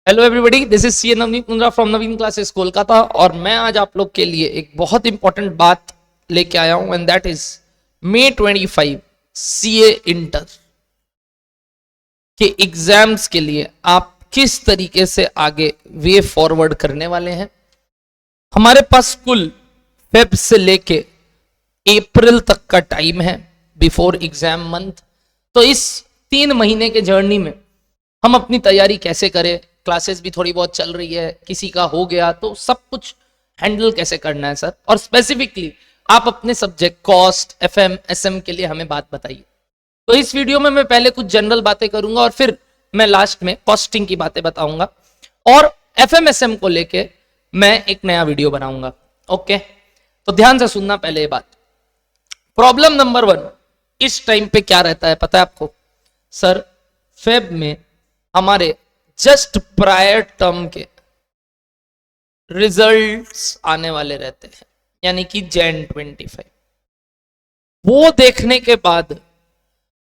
Hello everybody, this is C Navneet Mundra from Naveen classes Kolkata. और मैं आज आप लोग के लिए एक बहुत इंपॉर्टेंट बात लेके आया हूं and that is May 25 CA inter के एग्जाम्स के लिए आप किस तरीके से आगे वे फॉरवर्ड करने वाले हैं। हमारे पास कुल फेब से लेके अप्रैल तक का टाइम है बिफोर एग्जाम मंथ। तो इस 3 महीने के जर्नी में हम अपनी तैयारी कैसे करें, क्लासेस भी थोड़ी बहुत चल रही है, किसी का हो गया तो सब कुछ हैंडल कैसे करना है सर, और स्पेसिफिकली आप अपने सब्जेक्ट कॉस्ट एफएम एसएम के लिए हमें बात बताइए। तो इस वीडियो में मैं पहले कुछ जनरल बातें करूंगा और फिर मैं लास्ट में कॉस्टिंग की बातें बताऊंगा और एफएम एसएम को लेके मैं एक नया वीडियो बनाऊंगा। ओके, तो ध्यान से सुनना पहले ये बात। प्रॉब्लम नंबर 1 इस टाइम पे क्या रहता है पता है आपको? सर फेब में हमारे जस्ट प्रायर टर्म के रिजल्ट्स आने वाले रहते हैं, यानी कि Jan 25। वो देखने के बाद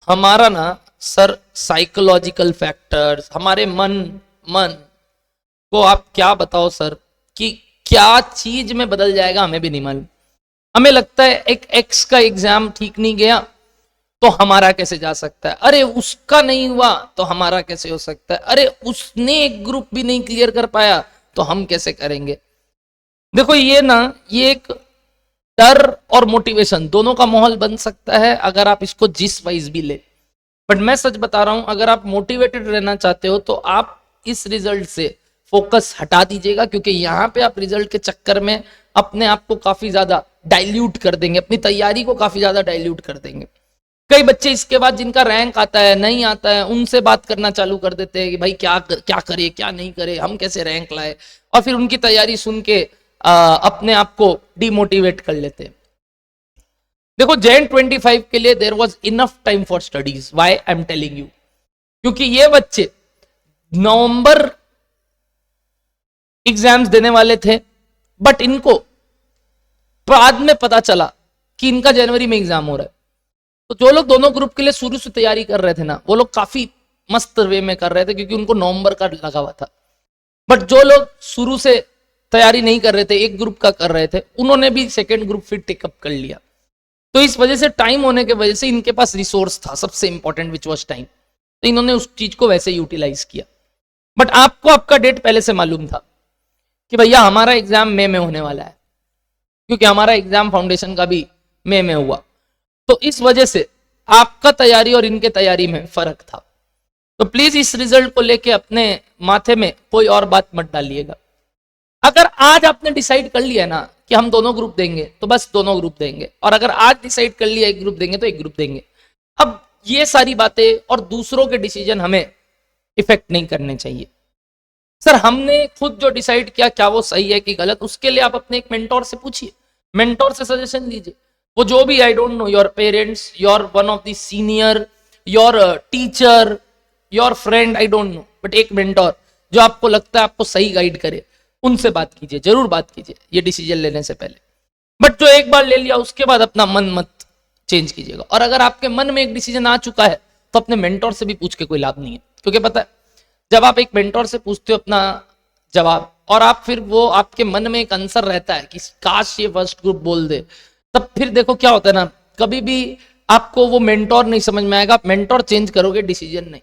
हमारा ना सर साइकोलॉजिकल फैक्टर्स, हमारे मन को आप क्या बताओ सर कि क्या चीज में बदल जाएगा हमें भी नहीं मालूम। हमें लगता है एक एक्स का एग्जाम ठीक नहीं गया तो हमारा कैसे जा सकता है, अरे उसका नहीं हुआ तो हमारा कैसे हो सकता है, अरे उसने एक ग्रुप भी नहीं क्लियर कर पाया तो हम कैसे करेंगे। देखो ये एक डर और मोटिवेशन दोनों का माहौल बन सकता है अगर आप इसको जिस वाइज भी ले। बट मैं सच बता रहा हूं, अगर आप मोटिवेटेड रहना चाहते हो तो आप इस रिजल्ट से फोकस हटा दीजिएगा, क्योंकि यहां पे आप रिजल्ट के चक्कर में अपने आप को काफी ज्यादा डाइल्यूट कर देंगे, अपनी तैयारी को काफी ज्यादा डाइल्यूट कर देंगे। कई बच्चे इसके बाद जिनका रैंक आता है नहीं आता है उनसे बात करना चालू कर देते हैं कि भाई क्या करे क्या नहीं करे, हम कैसे रैंक लाए, और फिर उनकी तैयारी सुन के अपने आप को डिमोटिवेट कर लेते हैं। देखो Jan 25 के लिए there was enough time for studies. Why I am telling you, क्योंकि ये बच्चे नवंबर एग्जाम्स देने वाले थे, बट इनको बाद में पता चला कि इनका जनवरी में एग्जाम हो रहा है। तो जो लोग दोनों ग्रुप के लिए शुरू से तैयारी कर रहे थे ना, वो लोग काफी मस्त वे में कर रहे थे क्योंकि उनको नवंबर का लगा हुआ था। बट जो लोग शुरू से तैयारी नहीं कर रहे थे, एक ग्रुप का कर रहे थे, उन्होंने भी सेकेंड ग्रुप फिर टेकअप कर लिया। तो इस वजह से टाइम होने के वजह से इनके पास रिसोर्स था, सबसे इंपॉर्टेंट विच वॉज टाइम, तो इन्होंने उस चीज को वैसे यूटिलाइज किया। बट आपको आपका डेट पहले से मालूम था कि भैया हमारा एग्जाम मई में होने वाला है, क्योंकि हमारा एग्जाम फाउंडेशन का भी मई में हुआ। तो इस वजह से आपका तैयारी और इनके तैयारी में फर्क था। तो प्लीज इस रिजल्ट को लेके अपने माथे में कोई और बात मत डालिएगा। अगर आज आपने डिसाइड कर लिया ना कि हम दोनों ग्रुप देंगे तो बस दोनों ग्रुप देंगे, और अगर आज डिसाइड कर लिया एक ग्रुप देंगे तो एक ग्रुप देंगे। अब ये सारी बातें और दूसरों के डिसीजन हमें इफेक्ट नहीं करने चाहिए। सर हमने खुद जो डिसाइड किया क्या वो सही है कि गलत, उसके लिए आप अपने एक मेंटोर से पूछिए, मेंटोर से सजेशन लीजिए। वो जो भी, I don't know, your parents, your one of the senior, your teacher, your friend, I don't know, but एक मेंटोर जो आपको लगता है आपको सही गाइड करे, उनसे बात कीजिए, जरूर बात कीजिए ये डिसीजन लेने से पहले। बट जो एक बार ले लिया उसके बाद अपना मन मत चेंज कीजिएगा। और अगर आपके मन में एक डिसीजन आ चुका है तो अपने मेंटोर से भी पूछ के कोई लाभ नहीं है, क्योंकि पता है जब आप एक मेंटोर से पूछते हो अपना जवाब और आप फिर वो आपके मन में एक आंसर रहता है कि काश ये फर्स्ट ग्रुप बोल दे, तब फिर देखो क्या होता है ना, कभी भी आपको वो मेंटोर नहीं समझ में आएगा, मेंटोर चेंज करोगे डिसीजन नहीं।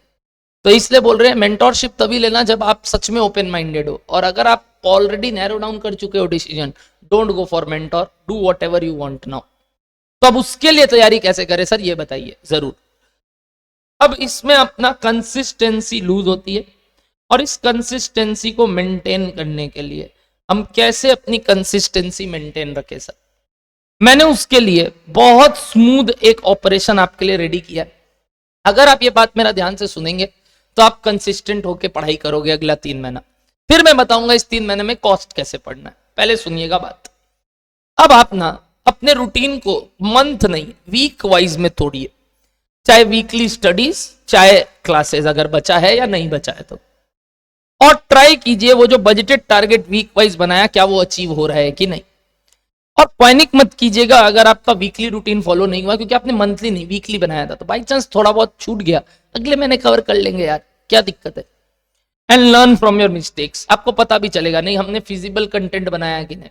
तो इसलिए बोल रहे हैं मेंटोरशिप तभी लेना जब आप सच में ओपन माइंडेड हो, और अगर आप ऑलरेडी नैरो डाउन कर चुके हो decision, don't go for mentor, do whatever you want now. तो अब उसके लिए तैयारी कैसे करें सर, ये बताइए जरूर। अब इसमें अपना कंसिस्टेंसी लूज होती है, और इस कंसिस्टेंसी को मेंटेन करने के लिए हम कैसे अपनी कंसिस्टेंसी मेंटेन रखें सर, मैंने उसके लिए बहुत स्मूथ एक ऑपरेशन आपके लिए रेडी किया। अगर आप ये बात मेरा ध्यान से सुनेंगे तो आप कंसिस्टेंट होकर पढ़ाई करोगे अगला 3 महीना। फिर मैं बताऊंगा इस 3 महीने में कॉस्ट कैसे पढ़ना है, पहले सुनिएगा बात। अब आप ना अपने रूटीन को मंथ नहीं वीक वाइज में तोड़िए, चाहे वीकली स्टडीज चाहे क्लासेस, अगर बचा है या नहीं बचा है तो, और ट्राई कीजिए वो जो बजटेड टारगेट वीक वाइज बनाया क्या वो अचीव हो रहा है कि नहीं। और पैनिक मत कीजिएगा अगर आपका वीकली रूटीन फॉलो नहीं हुआ, क्योंकि आपने मंथली नहीं वीकली बनाया था, तो बाई चांस थोड़ा बहुत छूट गया, अगले महीने कवर कर लेंगे यार, क्या दिक्कत है। And learn from your mistakes. आपको पता भी चलेगा नहीं हमने फिजिबल कंटेंट बनाया कि नहीं।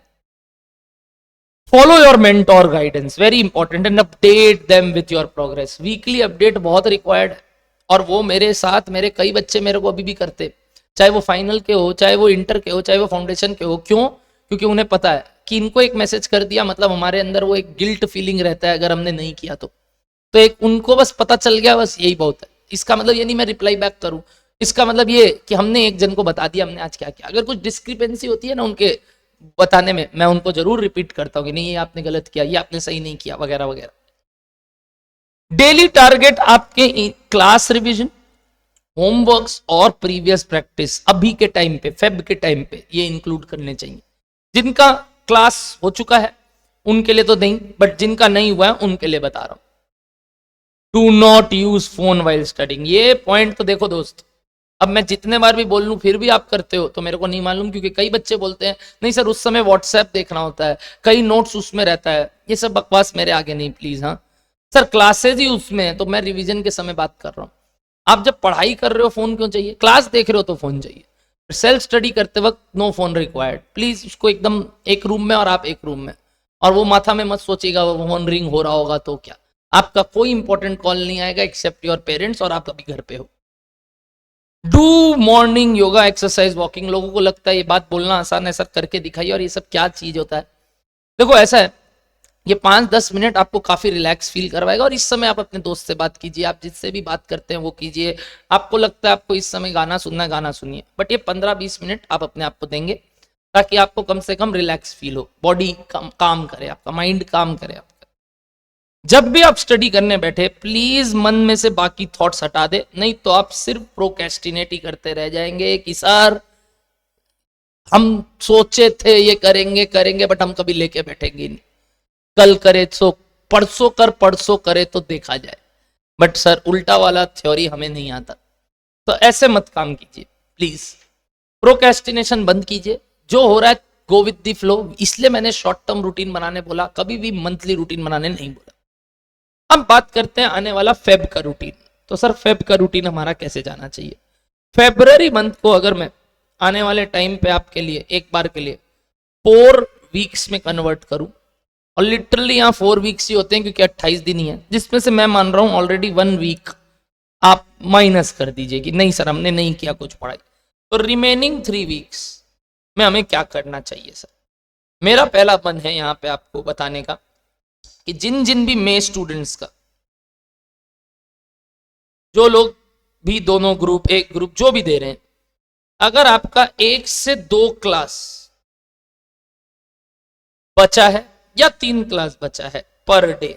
Follow your mentor guidance, very important, and update them with your progress. Weekly update बहुत रिक्वायर्ड है, और वो मेरे साथ मेरे कई बच्चे मेरे को अभी भी करते, चाहे वो फाइनल के हो, चाहे वो इंटर के हो, चाहे वो फाउंडेशन के हो। क्यों? क्योंकि उन्हें पता है कि इनको एक मैसेज कर दिया मतलब हमारे अंदर वो एक गिल्ट फीलिंग रहता है अगर हमने नहीं किया तो एक उनको बस पता चल गया, बस यही बहुत है। इसका मतलब ये नहीं मैं रिप्लाई बैक करूं, इसका मतलब ये कि हमने एक जन को बता दिया हमने आज क्या किया। अगर कुछ डिस्क्रिपेंसी होती है ना उनके बताने में, मैं उनको जरूर रिपीट करता हूँ कि नहीं ये आपने गलत किया, ये आपने सही नहीं किया, वगैरह वगैरह। डेली टारगेट आपके क्लास रिवीजन, होमवर्क्स और प्रीवियस प्रैक्टिस अभी के टाइम पे, फेब के टाइम पे ये इंक्लूड करने चाहिए। जिनका क्लास हो चुका है उनके लिए तो नहीं, बट जिनका नहीं हुआ है उनके लिए बता रहा हूं। Do not use phone while studying. ये पॉइंट तो देखो दोस्त, अब मैं जितने बार भी बोल लूं फिर भी आप करते हो तो मेरे को नहीं मालूम, क्योंकि कई बच्चे बोलते हैं नहीं सर उस समय व्हाट्सएप देखना होता है, कई नोट्स उसमें रहता है। ये सब बकवास मेरे आगे नहीं प्लीज। हाँ सर क्लासेज ही उसमें है, तो मैं रिवीजन के समय बात कर रहा हूं। आप जब पढ़ाई कर रहे हो फोन क्यों चाहिए? क्लास देख रहे हो तो फोन चाहिए। सेल्फ स्टडी करते वक्त नो फोन रिक्वायर्ड। प्लीज उसको एकदम एक रूम में और आप एक रूम में, और वो माथा में मत सोचिएगा वो फोन रिंग हो रहा होगा तो क्या, आपका कोई इंपॉर्टेंट कॉल नहीं आएगा एक्सेप्ट योर पेरेंट्स, और आप अभी घर पे हो। Do morning yoga exercise walking. लोगों को लगता है ये बात बोलना आसान है सर, करके दिखाइए, और ये सब क्या चीज होता है। देखो ऐसा है, ये 5-10 मिनट आपको काफी रिलैक्स फील करवाएगा, और इस समय आप अपने दोस्त से बात कीजिए, आप जिससे भी बात करते हैं वो कीजिए। आपको लगता है आपको इस समय गाना सुनना है, गाना सुनिए, बट ये 15-20 मिनट आप अपने आप को देंगे ताकि आपको कम से कम रिलैक्स फील हो, बॉडी काम करे, आपका माइंड काम करे आपका। जब भी आप स्टडी करने बैठे प्लीज मन में से बाकी थॉट्स हटा दे, नहीं तो आप सिर्फ प्रोक्रेस्टिनेट ही करते रह जाएंगे कि सर हम सोचे थे ये करेंगे करेंगे, बट हम कभी लेके बैठेंगे नहीं। कल करे तो परसों कर, परसों करे तो देखा जाए, बट सर उल्टा वाला थ्योरी हमें नहीं आता। तो ऐसे मत काम कीजिए प्लीज, प्रोक्रेस्टिनेशन बंद कीजिए। जो हो रहा है गो विद द फ्लो। इसलिए मैंने शॉर्ट टर्म रूटीन बनाने बोला, कभी भी मंथली रूटीन बनाने नहीं बोला। अब बात करते हैं आने वाला फेब का रूटीन। तो सर फेब का रूटीन हमारा कैसे जाना चाहिए? फेब्रुअरी मंथ को अगर मैं आने वाले टाइम पे आपके लिए एक बार के लिए 4 वीक्स में कन्वर्ट करूं, और लिटरली यहाँ 4 वीक्स ही होते हैं क्योंकि 28 दिन ही है, जिसमें से मैं मान रहा हूं ऑलरेडी 1 वीक आप माइनस कर दीजिए कि नहीं सर हमने नहीं किया कुछ पढ़ाई। तो रिमेनिंग 3 वीक्स में हमें क्या करना चाहिए सर? मेरा पहला मन है यहाँ पे आपको बताने का कि जिन जिन भी मे स्टूडेंट्स का, जो लोग भी दोनों ग्रुप एक ग्रुप जो भी दे रहे हैं, अगर आपका 1 से 2 क्लास बचा है या 3 क्लास बचा है पर डे,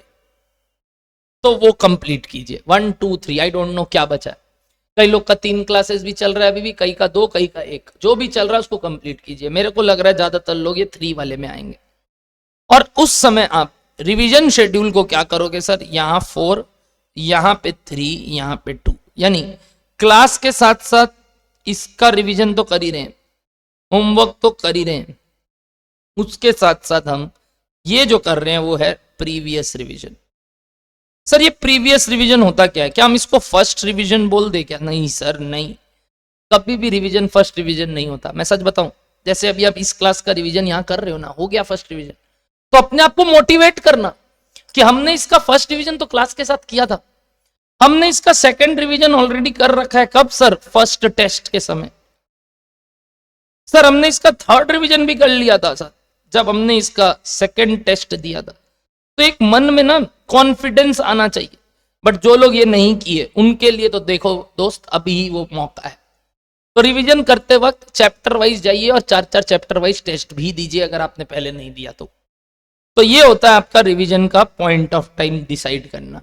तो वो कंप्लीट कीजिए। 1 2 3 आई डोंट नो क्या बचा है। कई लोग का 3 क्लासेस भी चल रहा है अभी भी, कई का 2, कई का 1, जो भी चल रहा है उसको कंप्लीट कीजिए। मेरे को लग रहा है ज्यादातर लोग ये 3 वाले में आएंगे। और उस समय आप रिवीजन शेड्यूल को क्या करोगे सर? यहां 4, यहां पे 3, यहां पे 2, यानी क्लास के साथ साथ इसका रिवीजन तो कर ही रहे हैं, होमवर्क तो कर ही रहे हैं, उसके साथ साथ हम ये जो कर रहे हैं वो है प्रीवियस रिवीजन। सर ये प्रीवियस रिवीजन होता क्या है? क्या हम इसको फर्स्ट रिवीजन बोल दे क्या? नहीं सर नहीं, कभी भी रिवीजन फर्स्ट रिवीजन नहीं होता। मैं सच बताऊं, जैसे अभी आप इस क्लास का रिवीजन यहां कर रहे हो ना, हो गया फर्स्ट रिवीजन, तो अपने आप को मोटिवेट करना कि हमने इसका फर्स्ट रिवीजन तो क्लास के साथ किया था, हमने इसका सेकंड रिवीजन ऑलरेडी कर रखा है। कब सर? फर्स्ट टेस्ट के समय। सर हमने इसका थर्ड रिवीजन भी कर लिया था सर जब हमने इसका सेकंड टेस्ट दिया था। तो एक मन में ना कॉन्फिडेंस आना चाहिए, बट जो लोग ये नहीं किए उनके लिए तो देखो दोस्त अभी ही वो मौका है। तो रिवीजन करते वक्त चैप्टर वाइज जाइए और 4-4 चैप्टर वाइज टेस्ट भी दीजिए अगर आपने पहले नहीं दिया तो ये होता है आपका रिवीजन का पॉइंट ऑफ टाइम डिसाइड करना,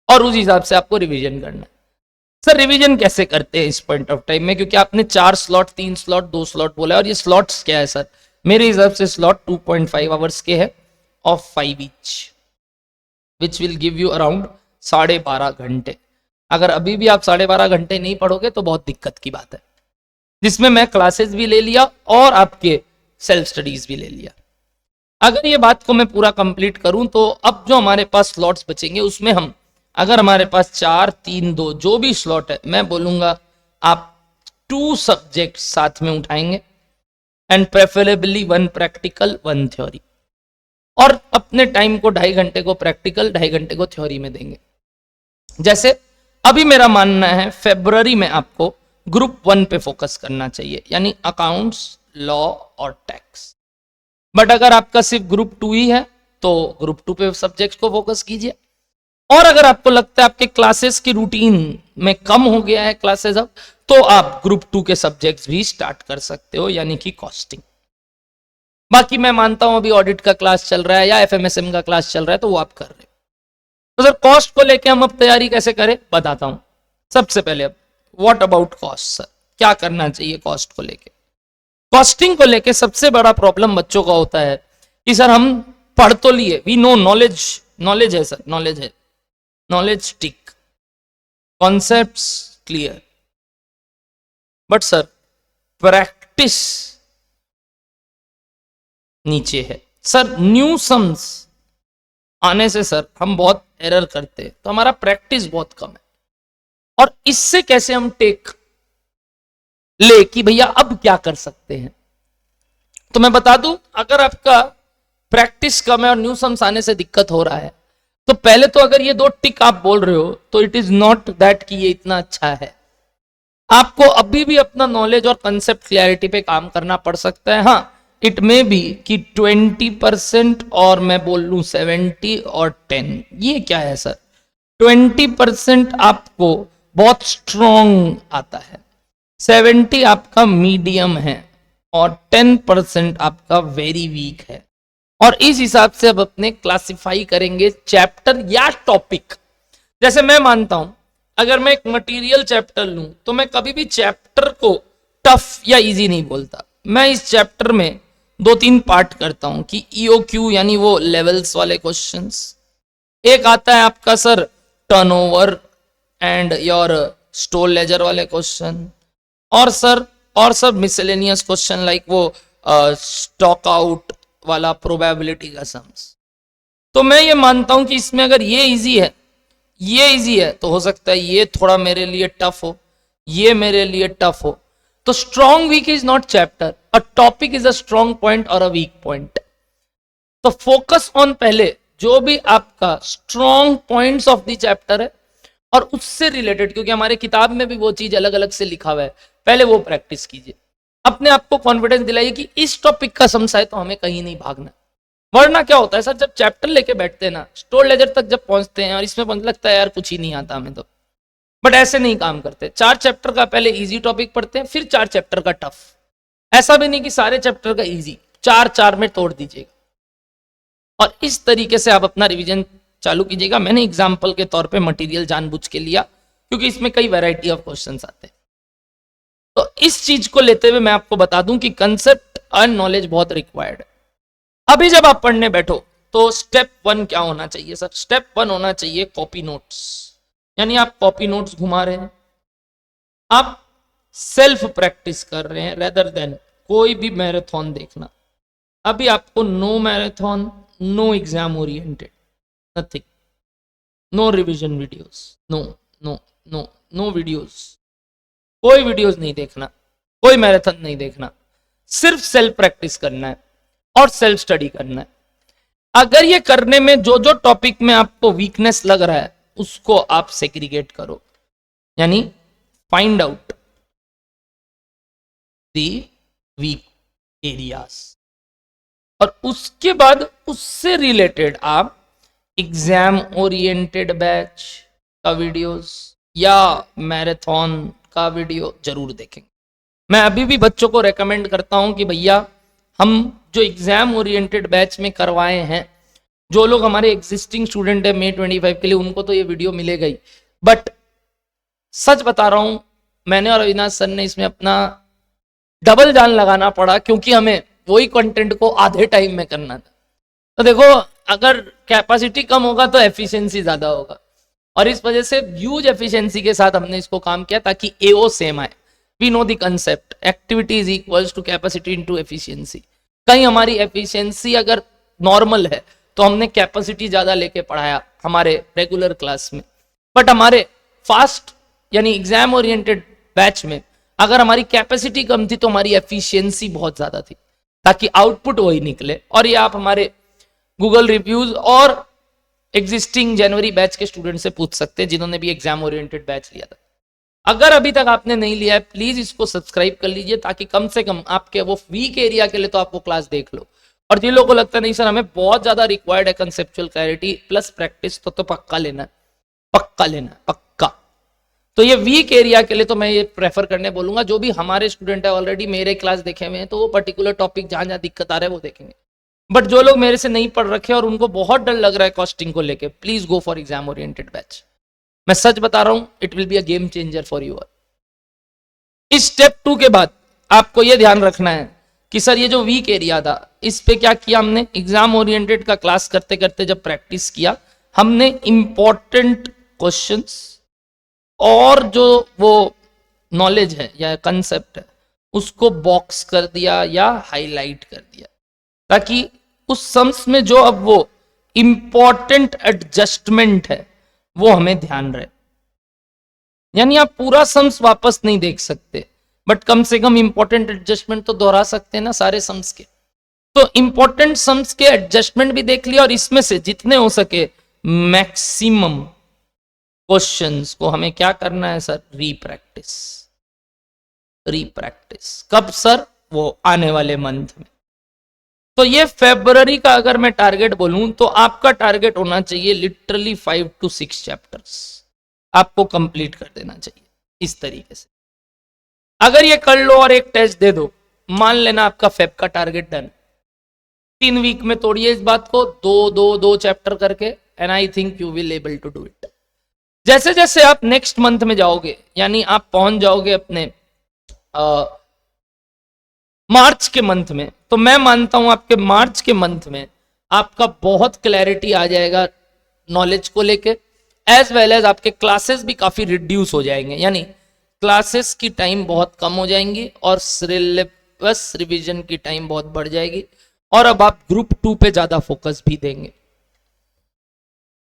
और उस हिसाब से आपको रिवीजन करना है। सर रिवीजन कैसे करते हैं इस पॉइंट ऑफ टाइम में? क्योंकि आपने 4 स्लॉट, 3 स्लॉट, 2 स्लॉट बोला है, और ये स्लॉट्स क्या है सर? मेरे हिसाब से स्लॉट 2.5 आवर्स के है of 5 each, which will give you around 12.5 घंटे। अगर अभी भी आप 12.5 घंटे नहीं पढ़ोगे तो बहुत दिक्कत की बात है, जिसमें मैं क्लासेस भी ले लिया और आपके सेल्फ स्टडीज भी ले लिया। अगर ये बात को मैं पूरा कंप्लीट करूं तो अब जो हमारे पास स्लॉट्स बचेंगे उसमें हम, अगर हमारे पास 4 3 2 जो भी स्लॉट है, मैं बोलूंगा आप 2 सब्जेक्ट साथ में उठाएंगे एंड प्रेफरेबली 1 प्रैक्टिकल 1 थ्योरी, और अपने टाइम को 2.5 घंटे को प्रैक्टिकल 2.5 घंटे को थ्योरी में देंगे। जैसे अभी मेरा मानना है फरवरी में आपको ग्रुप 1 पे फोकस करना चाहिए, यानी अकाउंट्स, लॉ और टैक्स। बट अगर आपका सिर्फ ग्रुप 2 ही है तो ग्रुप 2 पे सब्जेक्ट्स को फोकस कीजिए। और अगर आपको लगता है आपके क्लासेस की रूटीन में कम हो गया है क्लासेस अब, तो आप ग्रुप 2 के सब्जेक्ट्स भी स्टार्ट कर सकते हो, यानी कि कॉस्टिंग। बाकी मैं मानता हूं अभी ऑडिट का क्लास चल रहा है या एफएमएसएम का क्लास चल रहा है, तो वो आप कर रहे हो। तो सर कॉस्ट को लेके हम अब तैयारी कैसे करें, बताता हूं। सबसे पहले अब व्हाट अबाउट कॉस्ट, सर क्या करना चाहिए कॉस्ट को लेके। कॉस्टिंग को लेके सबसे बड़ा प्रॉब्लम बच्चों का होता है कि सर हम पढ़ तो लिए, वी नो नॉलेज है सर, नॉलेज है, knowledge tick, concepts clear, but sir practice नीचे है। सर न्यू सम्स आने से सर हम बहुत एरर करते हैं, तो हमारा प्रैक्टिस बहुत कम है। और इससे कैसे हम टेक ले कि भैया अब क्या कर सकते हैं, तो मैं बता दूं, अगर आपका प्रैक्टिस कम है और न्यू सम्स आने से दिक्कत हो रहा है, तो पहले तो अगर ये 2 टिक आप बोल रहे हो तो इट इज नॉट दैट कि ये इतना अच्छा है। आपको अभी भी अपना नॉलेज और कंसेप्ट क्लैरिटी पे काम करना पड़ सकता है। हाँ, इट मे बी कि 20% और मैं बोल लूं 70 और 10, ये क्या है सर, 20% आपको बहुत स्ट्रॉन्ग आता है, 70 आपका मीडियम है और 10% आपका वेरी वीक है। और इस हिसाब से अब अपने क्लासिफाई करेंगे चैप्टर या टॉपिक। जैसे मैं मानता हूं अगर मैं एक मटेरियल चैप्टर लूं तो मैं कभी भी चैप्टर को टफ या इजी नहीं बोलता। मैं इस चैप्टर में 2-3 पार्ट करता हूं कि ईओक्यू यानी वो लेवल्स वाले क्वेश्चंस, एक आता है आपका sir turnover and your store laser वाले क्वेश्चन, और सर मिसलेनियस क्वेश्चन लाइक वो स्टॉक आउट वाला प्रोबेबिलिटी का सम्स। तो मैं ये मानता हूं कि इसमें अगर ये इजी है तो हो सकता है ये थोड़ा मेरे लिए टफ हो, ये मेरे लिए टफ हो। तो strong week is not chapter, a topic is a strong point और अ वीक पॉइंट। तो फोकस ऑन पहले जो भी आपका strong points of the chapter है और उससे रिलेटेड, क्योंकि हमारे किताब में भी वो चीज अलग अलग से लिखा हुआ है, पहले वो प्रैक्टिस कीजिए। अपने आप को कॉन्फिडेंस दिलाइए कि इस टॉपिक का समझा है तो हमें कहीं नहीं भागना। वरना क्या होता है सर, जब चैप्टर लेके बैठते हैं ना, स्टोर लेजर तक जब पहुंचते हैं और इसमें लगता है यार कुछ ही नहीं आता हमें तो, बट ऐसे नहीं काम करते। 4 चैप्टर का पहले इजी टॉपिक पढ़ते हैं, फिर 4 चैप्टर का टफ। ऐसा भी नहीं कि सारे चैप्टर का इजी, 4 में तोड़ दीजिएगा और इस तरीके से आप अपना रिवीजन चालू कीजिएगा। मैंने एग्जाम्पल के तौर पे मटेरियल जानबूझ के लिया क्योंकि इसमें कई वैरायटी ऑफ क्वेश्चंस आते हैं। तो इस चीज को लेते हुए मैं आपको बता दूं कि कंसेप्ट एंड नॉलेज बहुत रिक्वायर्ड है। अभी जब आप पढ़ने बैठो तो स्टेप 1 क्या होना चाहिए सर, स्टेप 1 होना चाहिए कॉपी नोट्स, यानी आप कॉपी नोट्स घुमा रहे हैं, आप सेल्फ प्रैक्टिस कर रहे हैं रेदर देन कोई भी मैराथन देखना। अभी आपको no marathon, no exam oriented, nothing, no revision videos, no videos, कोई वीडियोस नहीं देखना, कोई मैराथन नहीं देखना, सिर्फ सेल्फ प्रैक्टिस करना है और सेल्फ स्टडी करना है। अगर ये करने में जो जो टॉपिक में आपको वीकनेस लग रहा है उसको आप सेग्रीगेट करो, यानी find out the weak areas, और उसके बाद उससे रिलेटेड आप एग्जाम ओरिएंटेड बैच का वीडियोस या मैराथन का वीडियो जरूर देखेंगे। मैं अभी भी बच्चों को रेकमेंड करता हूं कि भैया हम जो एग्जाम ओरिएंटेड बैच में करवाए हैं, जो लोग हमारे एग्जिस्टिंग स्टूडेंट है May 25 के लिए, उनको तो ये वीडियो मिलेगा ही, बट सच बता रहा हूं मैंने और अविनाश सर ने इसमें अपना डबल जान लगाना पड़ा क्योंकि हमें वही कंटेंट को आधे टाइम में करना था। तो देखो अगर कैपेसिटी कम होगा तो एफिशिएंसी ज्यादा होगा, और इस वजह से ह्यूज एफिशिएंसी के साथ हमने इसको काम किया ताकि एओ सेम आए। We know the concept, activity is equals to capacity into efficiency. कहीं हमारी एफिशिएंसी अगर नॉर्मल है तो हमने कैपेसिटी ज्यादा लेके पढ़ाया हमारे रेगुलर क्लास में, बट हमारे फास्ट यानी एग्जाम ओरिएंटेड बैच में अगर हमारी कैपेसिटी कम थी तो हमारी एफिशिएंसी बहुत ज्यादा थी, ताकि आउटपुट वही निकले। और ये आप हमारे गूगल रिव्यूज और एग्जिस्टिंग जनवरी बैच के स्टूडेंट से पूछ सकते हैं जिन्होंने भी एग्जाम ओरिएंटेड बैच लिया था। अगर अभी तक आपने नहीं लिया है प्लीज इसको सब्सक्राइब कर लीजिए, ताकि कम से कम आपके वो वीक एरिया के लिए तो आप वो क्लास देख लो। और जिन लोगों को लगता नहीं सर हमें बहुत ज्यादा रिक्वायर्ड है कंसेप्चुअल क्लैरिटी प्लस प्रैक्टिस, तो पक्का लेना है, पक्का लेना है, पक्का। तो ये वीक एरिया के लिए तो मैं ये प्रेफर करने बोलूंगा। जो भी हमारे स्टूडेंट है ऑलरेडी मेरे क्लास देखे हुए हैं तो वो पर्टिकुलर टॉपिक जहां जहां दिक्कत आ रहा है वो देखेंगे। बट जो लोग मेरे से नहीं पढ़ रखे और उनको बहुत डर लग रहा है कॉस्टिंग को लेके, please go for exam oriented batch. मैं सच बता रहा हूं, it will be a game changer for you. इस स्टेप 2 के बाद आपको यह ध्यान रखना है कि सर ये जो वीक एरिया था इस पे क्या किया हमने, एग्जाम ओरिएंटेड का क्लास करते करते जब प्रैक्टिस किया हमने इंपॉर्टेंट क्वेश्चंस और जो वो नॉलेज है या कंसेप्ट है उसको बॉक्स कर दिया या हाईलाइट कर दिया, ताकि उस सम्स में जो अब वो इंपॉर्टेंट एडजस्टमेंट है वो हमें ध्यान रहे। यानी आप पूरा सम्स वापस नहीं देख सकते, बट कम से कम इंपॉर्टेंट एडजस्टमेंट तो दोहरा सकते हैं ना सारे सम्स के। तो इंपॉर्टेंट सम्स के एडजस्टमेंट भी देख लिया और इसमें से जितने हो सके मैक्सिमम क्वेश्चंस को हमें क्या करना है सर, रीप्रैक्टिस। रीप्रैक्टिस कब सर, वो आने वाले मंथ में। तो ये फरवरी का अगर मैं टारगेट बोलूं तो आपका टारगेट होना चाहिए लिटरली 5 to 6 चैप्टर्स आपको कंप्लीट कर देना चाहिए इस तरीके से। अगर ये कर लो और एक टेस्ट दे दो, मान लेना आपका फेब का टारगेट डन। 3 वीक में तोड़िए इस बात को, दो चैप्टर करके, and I think you will able to do it. जैसे जैसे आप नेक्स्ट मंथ में जाओगे, यानी आप पहुंच जाओगे अपने मार्च के मंथ में, तो मैं मानता हूं आपके मार्च के मंथ में आपका बहुत क्लैरिटी आ जाएगा नॉलेज को लेके, एज वेल एज आपके क्लासेस भी काफी रिड्यूस हो जाएंगे, यानी क्लासेस की टाइम बहुत कम हो जाएंगी और सिलेबस रिवीजन की टाइम बहुत बढ़ जाएगी। और अब आप ग्रुप 2 पे ज्यादा फोकस भी देंगे।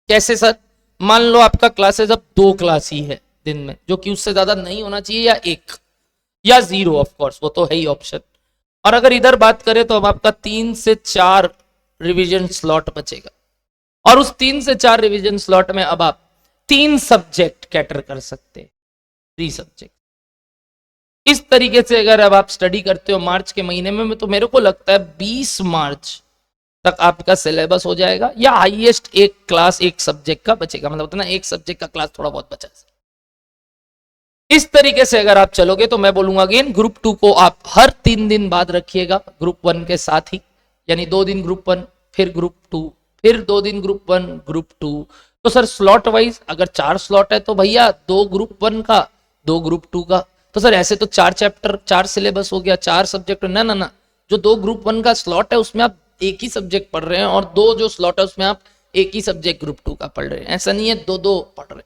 कैसे सर, मान लो आपका क्लासेस अब 2 क्लास ही है दिन में, जो कि उससे ज्यादा नहीं होना चाहिए, या 1 या 0, ऑफ कोर्स वो तो है ही ऑप्शन। और अगर इधर बात करें तो अब आपका 3 से 4 रिवीजन स्लॉट बचेगा, और उस 3 से 4 रिवीजन स्लॉट में अब आप 3 सब्जेक्ट कैटर कर सकते हैं, 3 सब्जेक्ट। इस तरीके से अगर अब आप स्टडी करते हो मार्च के महीने में, तो मेरे को लगता है 20 मार्च तक आपका सिलेबस हो जाएगा, या हाईएस्ट 1 क्लास 1 सब्जेक्ट का बचेगा, मतलब होता ना 1 सब्जेक्ट का क्लास थोड़ा बहुत बचा। इस तरीके से अगर आप चलोगे तो मैं बोलूंगा अगेन ग्रुप 2 को आप हर 3 दिन बाद रखिएगा ग्रुप 1 के साथ ही, यानी 2 दिन ग्रुप 1 फिर ग्रुप 2 फिर 2 दिन ग्रुप 1 ग्रुप 2। तो सर स्लॉट वाइज अगर 4 स्लॉट है तो भैया 2 ग्रुप 1 का 2 ग्रुप 2 का, तो सर ऐसे तो 4 चैप्टर 4 सिलेबस हो गया, 4 सब्जेक्ट। ना ना ना, जो 2 ग्रुप 1 का स्लॉट है उसमें आप एक ही सब्जेक्ट पढ़ रहे हैं, और 2 जो स्लॉट है उसमें आप एक ही सब्जेक्ट ग्रुप 2 का पढ़ रहे हैं। ऐसा नहीं है 2-2 पढ़ रहे हैं,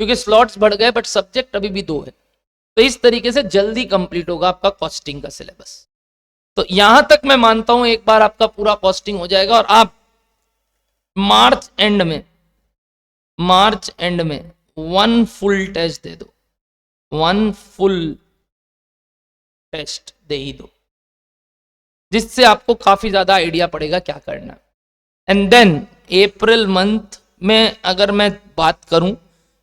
क्योंकि स्लॉट्स बढ़ गए बट सब्जेक्ट अभी भी 2 है। तो इस तरीके से जल्दी कंप्लीट होगा आपका कॉस्टिंग का सिलेबस। तो यहां तक मैं मानता हूं एक बार आपका पूरा कॉस्टिंग हो जाएगा और आप मार्च एंड में 1 फुल टेस्ट दे दो, 1 फुल टेस्ट दे ही दो, जिससे आपको काफी ज्यादा आइडिया पड़ेगा क्या करना। एंड देन अप्रैल मंथ में अगर मैं बात करूं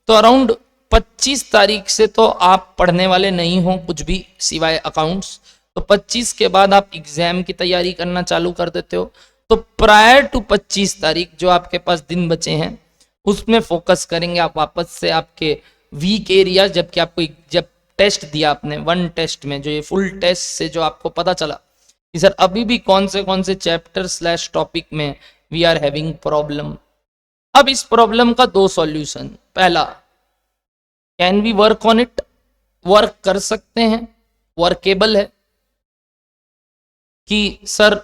तो अराउंड 25 तारीख से तो आप पढ़ने वाले नहीं हो कुछ भी सिवाय अकाउंट्स, तो 25 के बाद आप एग्जाम की तैयारी करना चालू कर देते हो। तो प्रायर टू 25 तारीख जो आपके पास दिन बचे हैं उसमें फोकस करेंगे आप वापस से आपके वीक एरिया, जबकि आपको जब टेस्ट दिया आपने 1 टेस्ट में, जो ये फुल टेस्ट से जो आपको पता चला कि सर अभी भी कौन से चैप्टर / टॉपिक में वी आर हैविंग प्रॉब्लम। अब इस प्रॉब्लम का 2 सॉल्यूशन, पहला can we work on it, work कर सकते हैं, वर्केबल है, कि सर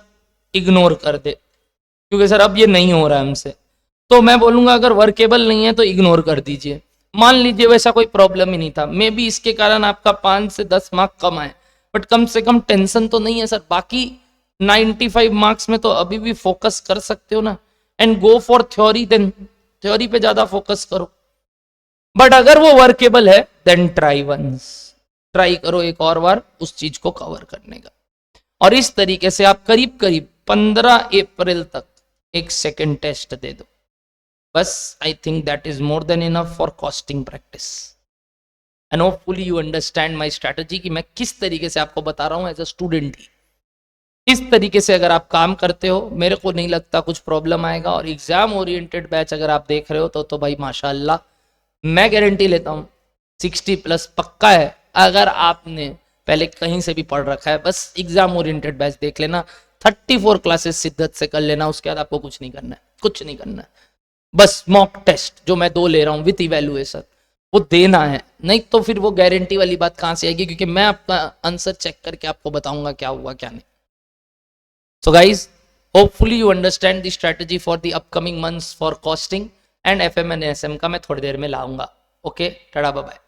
इग्नोर कर दे क्योंकि सर अब ये नहीं हो रहा है हमसे। तो मैं बोलूंगा अगर वर्केबल नहीं है तो इग्नोर कर दीजिए। मान लीजिए वैसा कोई प्रॉब्लम ही नहीं था, मे बी इसके कारण आपका 5 से 10 मार्क कम आए, बट कम से कम टेंशन तो नहीं है सर। बाकी 95 मार्क्स में तो अभी भी फोकस कर सकते हो ना, and go for theory, then theory पे ज्यादा फोकस करो। बट अगर वो वर्केबल है देन ट्राई ट्राई करो एक और बार उस चीज को कवर करने का। और इस तरीके से आप करीब करीब 15 अप्रैल तक एक सेकंड टेस्ट दे दो बस। I think that is more than enough for costing practice and hopefully you understand my strategy कि मैं किस तरीके से आपको बता रहा हूं एज अ स्टूडेंट ही। इस तरीके से अगर आप काम करते हो मेरे को नहीं लगता कुछ प्रॉब्लम आएगा। और एग्जाम ओरिएंटेड बैच अगर आप देख रहे हो तो भाई माशाल्लाह मैं गारंटी लेता हूं 60+ पक्का है। अगर आपने पहले कहीं से भी पढ़ रखा है बस एग्जाम ओरिएंटेड बैच देख लेना, 34 क्लासेस शिद्दत से कर लेना, उसके बाद आपको कुछ नहीं करना है, कुछ नहीं करना है। बस मॉक टेस्ट जो मैं 2 ले रहा हूं विथ इवेल्युएशन वो देना है, नहीं तो फिर वो गारंटी वाली बात कहां से आएगी, क्योंकि मैं आपका आंसर चेक करके आपको बताऊंगा क्या हुआ क्या नहीं। So guys, hopefully you understand the strategy for the upcoming months for costing and FM and SM का मैं थोड़ी देर में लाऊंगा। Okay, tata bye bye.